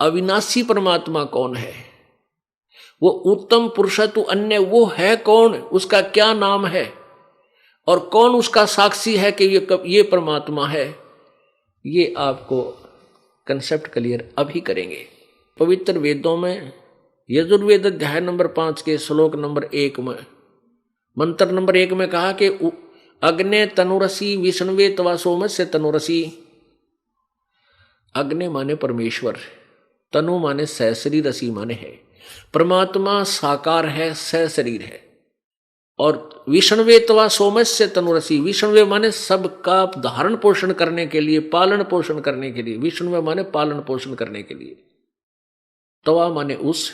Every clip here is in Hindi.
अविनाशी परमात्मा कौन है, वो उत्तम पुरुष तू अन्य वो है कौन, उसका क्या नाम है और कौन उसका साक्षी है कि ये परमात्मा है, ये आपको कंसेप्ट क्लियर अभी करेंगे। पवित्र वेदों में यजुर्वेद अध्याय नंबर 5 के श्लोक नंबर 1 में मंत्र नंबर 1 में कहा कि अग्ने तनुरसी विष्णुवे तवा सोमस्य तनुरसी। अग्नि माने परमेश्वर, तनु माने सहशरीर, रसी माने है। परमात्मा साकार है, सहशरीर है। और विष्णुवे तवा सोमस्य तनुरसी, विष्णुवे माने सबका धारण पोषण करने के लिए, पालन पोषण करने के लिए। विष्णुवे माने पालन पोषण करने के लिए। तवा माने उस,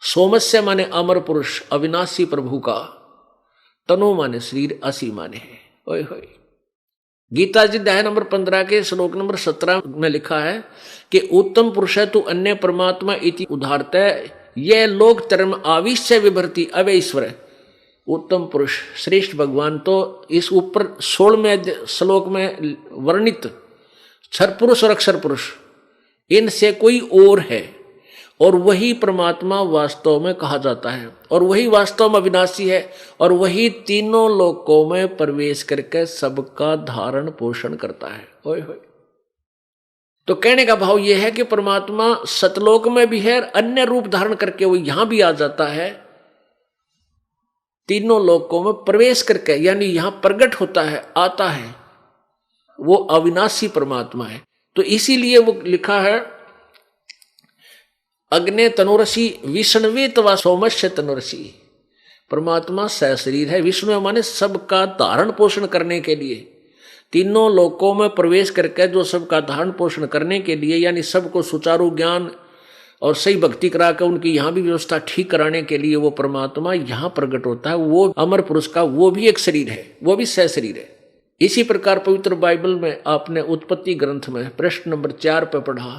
सोमस्य माने अमर पुरुष अविनाशी प्रभु का, तनु माने शरीर, असी माने है। ओए होए। गीता जी अध्याय नंबर 15 के श्लोक नंबर 17 में लिखा है कि उत्तम पुरुष है तू अन्य परमात्मा इति उदाहरत, यह लोक धर्म आविश्य विभर्ति अवय ईश्वर। उत्तम पुरुष श्रेष्ठ भगवान तो इस ऊपर 16वें श्लोक में वर्णित क्षर पुरुष और अक्षर पुरुष, इनसे कोई और है और वही परमात्मा वास्तव में कहा जाता है और वही वास्तव में अविनाशी है और वही तीनों लोकों में प्रवेश करके सबका धारण पोषण करता है। ओए होए। तो कहने का भाव यह है कि परमात्मा सतलोक में भी है, अन्य रूप धारण करके वो यहां भी आ जाता है, तीनों लोकों में प्रवेश करके, यानी यहां प्रकट होता है, आता है। वो अविनाशी परमात्मा है। तो इसीलिए वो लिखा है अग्ने तनुरसी विष्णुवे तवा सोमस्य तनुरसी। परमात्मा सहशरीर है, विष्णु माने सबका धारण पोषण करने के लिए, तीनों लोकों में प्रवेश करके जो सबका धारण पोषण करने के लिए, यानी सबको सुचारू ज्ञान और सही भक्ति करा कर उनकी यहाँ भी व्यवस्था ठीक कराने के लिए वो परमात्मा यहाँ प्रकट होता है। वो अमर पुरुष का वो भी एक शरीर है, वो भी सहशरीर है। इसी प्रकार पवित्र बाइबल में आपने उत्पत्ति ग्रंथ में प्रश्न नंबर 4 पे पढ़ा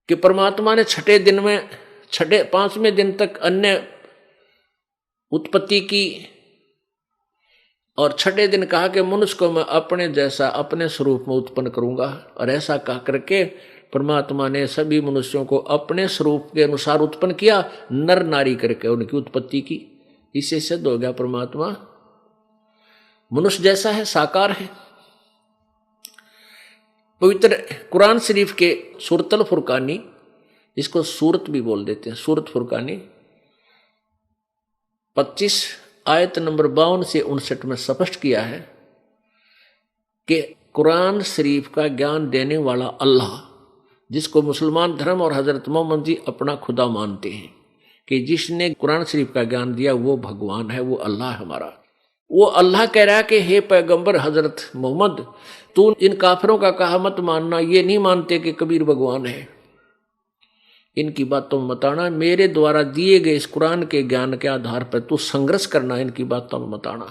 कि परमात्मा ने छठे दिन में, छठे 5वें दिन तक अन्य उत्पत्ति की और छठे दिन कहा कि मनुष्य को मैं अपने जैसा अपने स्वरूप में उत्पन्न करूंगा। और ऐसा कह करके परमात्मा ने सभी मनुष्यों को अपने स्वरूप के अनुसार उत्पन्न किया, नर नारी करके उनकी उत्पत्ति की। इससे सिद्ध हो गया परमात्मा मनुष्य जैसा है, साकार है। पवित्र कुरान शरीफ के सूरतल फुरकानी, इसको सूरत भी बोल देते हैं, सूरत फुरकानी 25 आयत नंबर 52 से 59 में स्पष्ट किया है कि कुरान शरीफ का ज्ञान देने वाला अल्लाह, जिसको मुसलमान धर्म और हजरत मोहम्मद जी अपना खुदा मानते हैं, कि जिसने कुरान शरीफ का ज्ञान दिया वो भगवान है, वो अल्लाह है हमारा। वो अल्लाह कह रहा है कि हे पैगंबर हजरत मोहम्मद, तू इन काफिरों का कहा मत मानना, ये नहीं मानते कि कबीर भगवान है, इनकी बातों में मत आना। मेरे द्वारा दिए गए इस कुरान के ज्ञान के आधार पर तू संघर्ष करना, इनकी बातों में मत आना।